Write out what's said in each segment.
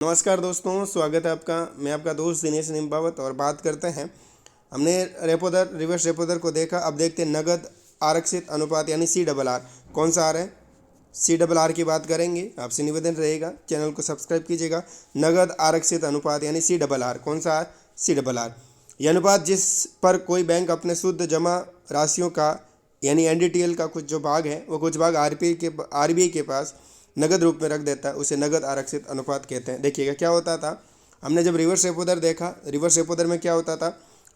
नमस्कार दोस्तों, स्वागत है आपका। मैं आपका दोस्त दिनेश निम्बावत और बात करते हैं। हमने रेपो दर, रिवर्स रेपो दर को देखा। अब देखते हैं नगद आरक्षित अनुपात यानी CRR। कौन सा आ रहा है? CRR की बात करेंगे। आपसे निवेदन रहेगा चैनल को सब्सक्राइब कीजिएगा। नगद आरक्षित अनुपात यानी CRR कौन सा है? CRR यह अनुपात जिस पर कोई बैंक अपने शुद्ध जमा राशियों का यानी NDTL का कुछ जो भाग है वो कुछ भाग RBI के पास नगद रूप में रख देता है, उसे नगद आरक्षित अनुपात कहते हैं। देखिएगा क्या होता था, हमने जब रिवर्स रेपो दर देखा, रिवर्स रेपो दर में क्या होता था,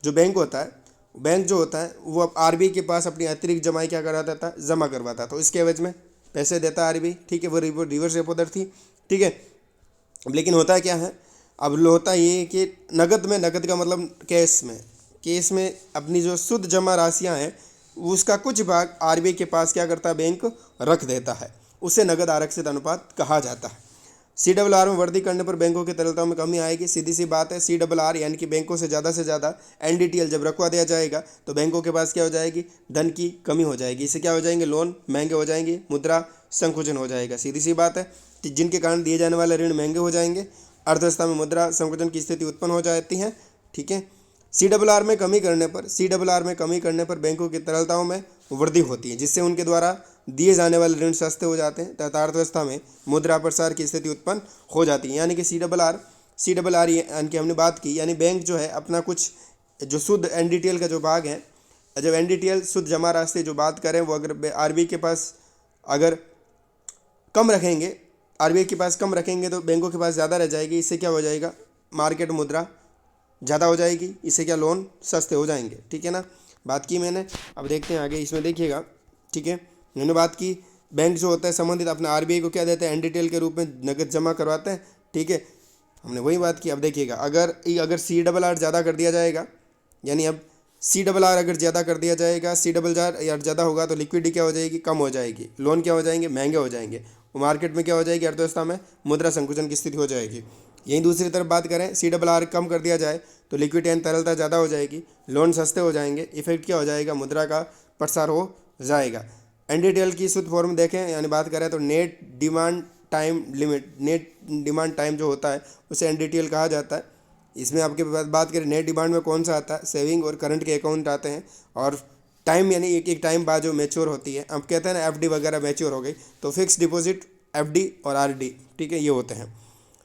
जो बैंक होता है, बैंक जो होता है वो अब RBI के पास अपनी अतिरिक्त जमाई क्या कराता था, जमा करवाता। तो इसके एवज में पैसे देता RBI, ठीक है। वो रिवर्स रेपो दर थी, ठीक है। लेकिन होता क्या है, अब होता ये कि नगद में, नगद का मतलब केस में अपनी जो शुद्ध जमा राशियाँ हैं उसका कुछ भाग RBI के पास क्या करता है, बैंक रख देता है, उसे नगद आरक्षित अनुपात कहा जाता है। CRR में वृद्धि करने पर बैंकों की तरलता में कमी आएगी, सीधी सी बात है। CRR यानी कि बैंकों से ज़्यादा NDTL जब रखवा दिया जाएगा तो बैंकों के पास क्या हो जाएगी, धन की कमी हो जाएगी। इससे क्या हो जाएंगे, लोन महंगे हो जाएंगे, मुद्रा संकुचन हो जाएगा। सीधी सी बात है, जिनके कारण दिए जाने वाले ऋण महंगे हो जाएंगे, अर्थव्यवस्था में मुद्रा संकुचन की स्थिति उत्पन्न हो जाती है, ठीक है। CRR में कमी करने पर बैंकों की तरलताओं में वृद्धि होती है, जिससे उनके द्वारा दिए जाने वाले ऋण सस्ते हो जाते हैं तथा अर्थव्यवस्था में मुद्रा प्रसार की स्थिति उत्पन्न हो जाती है। यानी कि CRR यानी कि हमने बात की, यानी बैंक जो है अपना कुछ जो शुद्ध NDTL का जो भाग है, जब NDTL शुद्ध जमा राशि जो बात करें वो अगर RBI के पास अगर कम रखेंगे, RBI के पास कम रखेंगे तो बैंकों के पास ज़्यादा रह जाएगी। इससे क्या हो जाएगा, मार्केट मुद्रा ज़्यादा हो जाएगी, इससे क्या लोन सस्ते हो जाएंगे, ठीक है ना। बात की मैंने। अब देखते हैं आगे, इसमें देखिएगा, ठीक है। मैंने बात की, बैंक जो होता है संबंधित अपना RBI को क्या देते हैं, NDTL के रूप में नगद जमा करवाते हैं, ठीक है। हमने वही बात की। अब देखिएगा, अगर CRR ज़्यादा कर दिया जाएगा, यानी अब CRR अगर ज़्यादा कर दिया जाएगा, CRR यार ज़्यादा होगा तो लिक्विडिटी क्या हो जाएगी, कम हो जाएगी, लोन क्या हो जाएंगे, महंगे हो जाएंगे, मार्केट में क्या हो जाएगी, अर्थव्यवस्था में मुद्रा संकुचन की स्थिति हो जाएगी। यहीं दूसरी तरफ बात करें, CRR कम कर दिया जाए तो लिक्विडिटी यानी तरलता ज़्यादा हो जाएगी, लोन सस्ते हो जाएंगे, इफेक्ट क्या हो जाएगा, मुद्रा का प्रसार हो जाएगा। NDTL की शुद्ध फॉर्म देखें, यानी बात करें तो नेट डिमांड टाइम जो होता है उसे NDTL कहा जाता है। इसमें आपके बात करें नेट डिमांड में कौन सा आता है, सेविंग और करंट के अकाउंट आते हैं, और टाइम यानी एक टाइम बाद जो मैच्योर होती है, अब कहते हैं ना FD वगैरह मैच्योर हो गई, तो फिक्स डिपॉजिट FD और RD, ठीक है, ये होते हैं।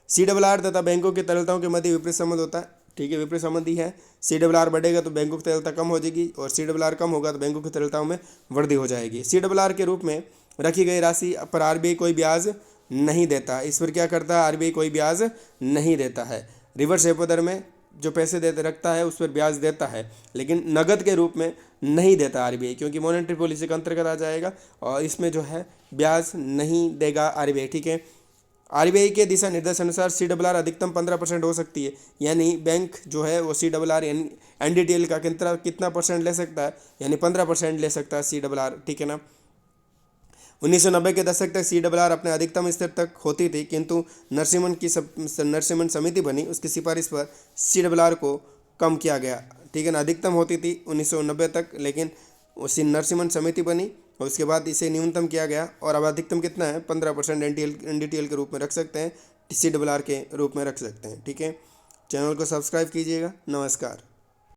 CRR तथा बैंकों की तरलताओं के मध्य विपरीत संबंध होता है, ठीक है, विपरीत संबंधी है। CRR बढ़ेगा तो बैंकों की तरलता कम हो जाएगी और CRR कम होगा तो बैंकों की तरलताओं में वृद्धि हो जाएगी। CRR के रूप में रखी गई राशि पर RBI कोई ब्याज नहीं देता। इस पर क्या करता है, RBI कोई ब्याज नहीं देता है। रिवर्स रेपो दर में जो पैसे देते रखता है उस पर ब्याज देता है, लेकिन नगद के रूप में नहीं देता RBI, क्योंकि मॉनेटरी पॉलिसी के अंतर्गत आ जाएगा और इसमें जो है ब्याज नहीं देगा RBI, ठीक है। RBI के दिशा निर्देश अनुसार CRR अधिकतम 15% हो सकती है, यानी बैंक जो है वो CRR यानी NDTL का कितना परसेंट ले सकता है, यानी 15% ले सकता है CRR, ठीक है ना। 1990 के दशक तक CRR अपने अधिकतम स्तर तक होती थी, किंतु नरसिम्हन समिति बनी, उसकी सिफारिश पर CRR को कम किया गया, ठीक है ना। अधिकतम होती थी 1990 तक, लेकिन उसी नरसिम्हन समिति बनी और उसके बाद इसे न्यूनतम किया गया, और अब अधिकतम कितना है, 15% NDTL के रूप में रख सकते हैं, CRR के रूप में रख सकते हैं, ठीक है। चैनल को सब्सक्राइब कीजिएगा। नमस्कार।